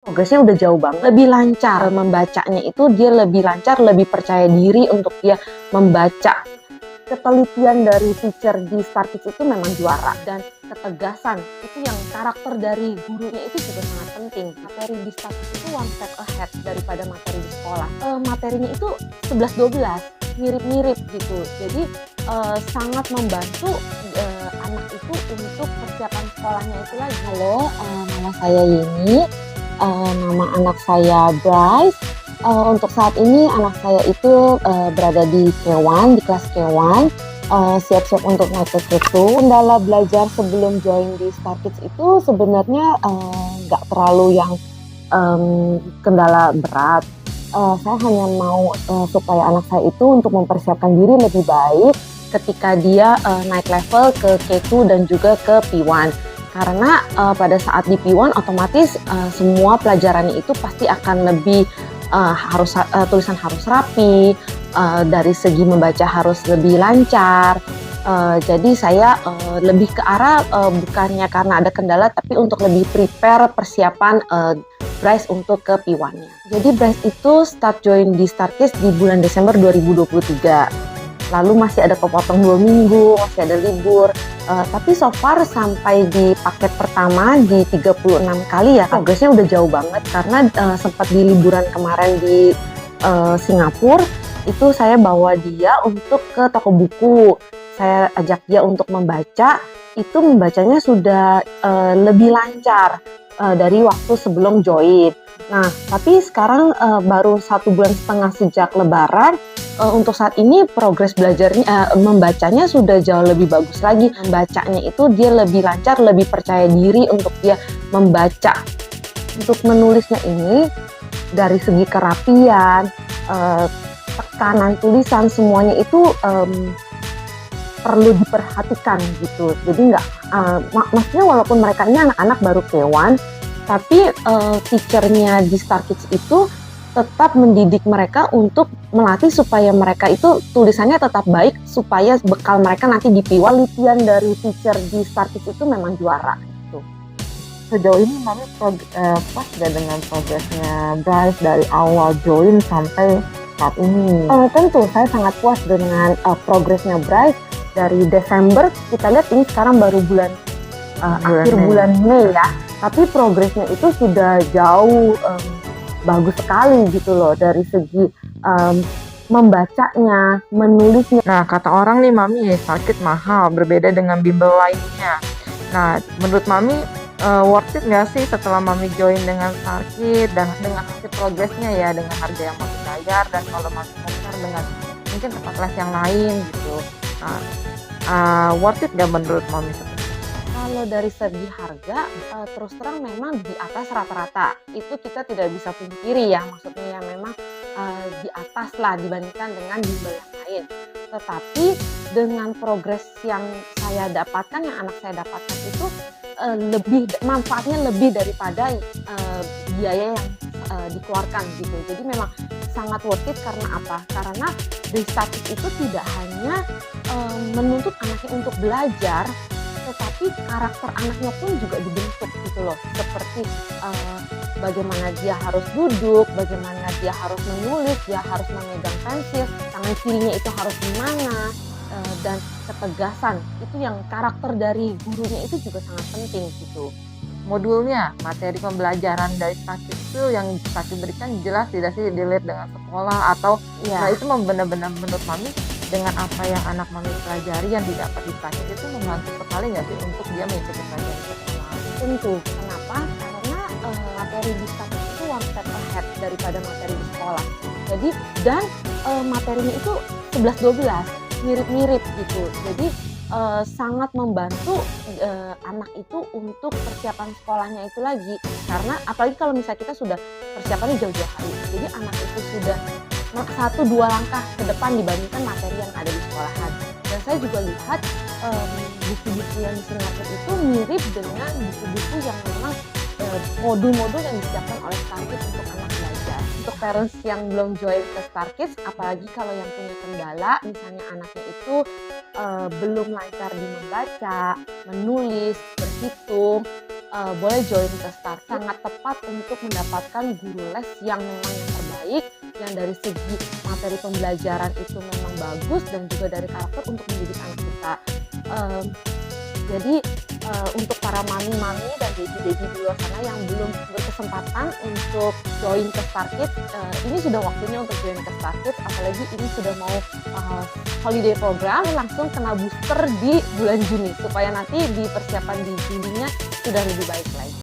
progresnya udah jauh banget, lebih lancar membacanya itu, dia lebih lancar, lebih percaya diri untuk dia membaca. Ketelitian dari teacher di Star Kids itu memang juara, dan ketegasan itu yang karakter dari gurunya itu juga sangat penting. Materi di Star Kids itu one step ahead daripada materi di sekolah. Materinya itu 11-12, mirip-mirip gitu. Jadi sangat membantu anak itu untuk persiapan sekolahnya itu lagi. Halo, nama saya Yeni, nama anak saya Bryce. Untuk saat ini anak saya itu berada di K1, di kelas K1, siap-siap untuk naik ke K2. Kendala belajar sebelum join di Star Kids itu sebenarnya nggak terlalu yang kendala berat. Saya hanya mau supaya anak saya itu untuk mempersiapkan diri lebih baik ketika dia naik level ke K2 dan juga ke P1. Karena pada saat di P1 otomatis semua pelajarannya itu pasti akan lebih tulisan harus rapi, dari segi membaca harus lebih lancar. Jadi saya lebih ke arah bukannya karena ada kendala, tapi untuk lebih prepare persiapan Bryce untuk ke P1-nya. Jadi Bryce itu start join di Star Kids di bulan Desember 2023. Lalu masih ada kepotong 2 minggu, masih ada libur. Tapi so far sampai di paket pertama di 36 kali ya, progresnya udah jauh banget. Karena sempat di liburan kemarin di Singapura, itu saya bawa dia untuk ke toko buku. Saya ajak dia untuk membaca, itu membacanya sudah lebih lancar dari waktu sebelum join. Nah, tapi sekarang baru 1,5 bulan sejak Lebaran, untuk saat ini progres belajarnya, membacanya sudah jauh lebih bagus lagi. Membacanya itu dia lebih lancar, lebih percaya diri untuk dia membaca. Untuk menulisnya ini, dari segi kerapian, tekanan tulisan, semuanya itu perlu diperhatikan gitu. Jadi maksudnya walaupun mereka ini anak-anak baru K1, tapi teachernya di Star Kids itu tetap mendidik mereka untuk melatih supaya mereka itu tulisannya tetap baik, supaya bekal mereka nanti di P1. Penelitian dari teacher di Star Kids itu memang juara gitu. Sejauh ini Mami puas gak dengan progresnya Bryce dari awal join sampai saat ini? Tentu saya sangat puas dengan progresnya Bryce. Dari Desember kita lihat ini sekarang baru akhir bulan Mei ya, tapi progresnya itu sudah jauh bagus sekali gitu loh, dari segi membacanya, menulisnya. Nah, kata orang nih Mami, sakit mahal, berbeda dengan bimbel lainnya. Nah, menurut Mami worth it nggak sih setelah Mami join dengan Star Kids dan dengan hasil progresnya ya, dengan harga yang Mami bayar, dan kalau Mami compare dengan mungkin tempat les yang lain gitu. Nah, worth it nggak menurut Mami? Kalau dari segi harga, terus terang memang di atas rata-rata. Itu kita tidak bisa pungkiri ya, maksudnya ya memang di atas lah dibandingkan dengan bimbel yang lain. Tetapi dengan progres yang saya dapatkan, yang anak saya dapatkan itu manfaatnya lebih daripada biaya yang dikeluarkan gitu. Jadi memang sangat worth it. Karena apa? Karena di Star Kids itu tidak hanya menuntut anaknya untuk belajar, tetapi karakter anaknya pun juga dibentuk gitu loh. Seperti bagaimana dia harus duduk, bagaimana dia harus menulis, dia harus memegang pensil, tangan kirinya itu harus gimana, dan ketegasan itu yang karakter dari gurunya itu juga sangat penting gitu. Modulnya, materi pembelajaran dari Star Kids itu yang Star Kids berikan jelas tidak sih dilihat dengan sekolah atau Ya. Nah, itu benar-benar menurut Mami dengan apa yang anak Mami pelajari yang didapat di Star Kids itu membantu sekali nggak sih untuk dia mengikuti pelajaran di sekolah? Tentu. Kenapa? Karena materi di Star Kids itu one step ahead daripada materi di sekolah. Jadi dan materinya itu 11-12, mirip-mirip gitu. Jadi sangat membantu anak itu untuk persiapan sekolahnya itu lagi. Karena apalagi kalau misalnya kita sudah persiapannya jauh-jauh hari, jadi anak itu sudah 1-2 langkah ke depan dibandingkan materi yang ada di sekolahan. Dan saya juga lihat buku-buku yang di Singapura itu mirip dengan buku-buku yang memang modul-modul yang disiapkan oleh Star Kids untuk anak belajar. Untuk parents yang belum join ke Star Kids, apalagi kalau yang punya kendala, misalnya anaknya itu belum lancar di membaca, menulis, berhitung, boleh join ke Starkit. Sangat tepat untuk mendapatkan guru les yang memang yang terbaik, yang dari segi materi pembelajaran itu memang bagus, dan juga dari karakter untuk mendidik anak kita. Jadi untuk para mami-mami dan baby-baby di luar sana yang belum berkesempatan untuk join ke Starkit, ini sudah waktunya untuk join ke Starkit, apalagi ini sudah mau holiday program, langsung kena booster di bulan Juni supaya nanti di persiapan di Julinya sudah lebih baik lagi.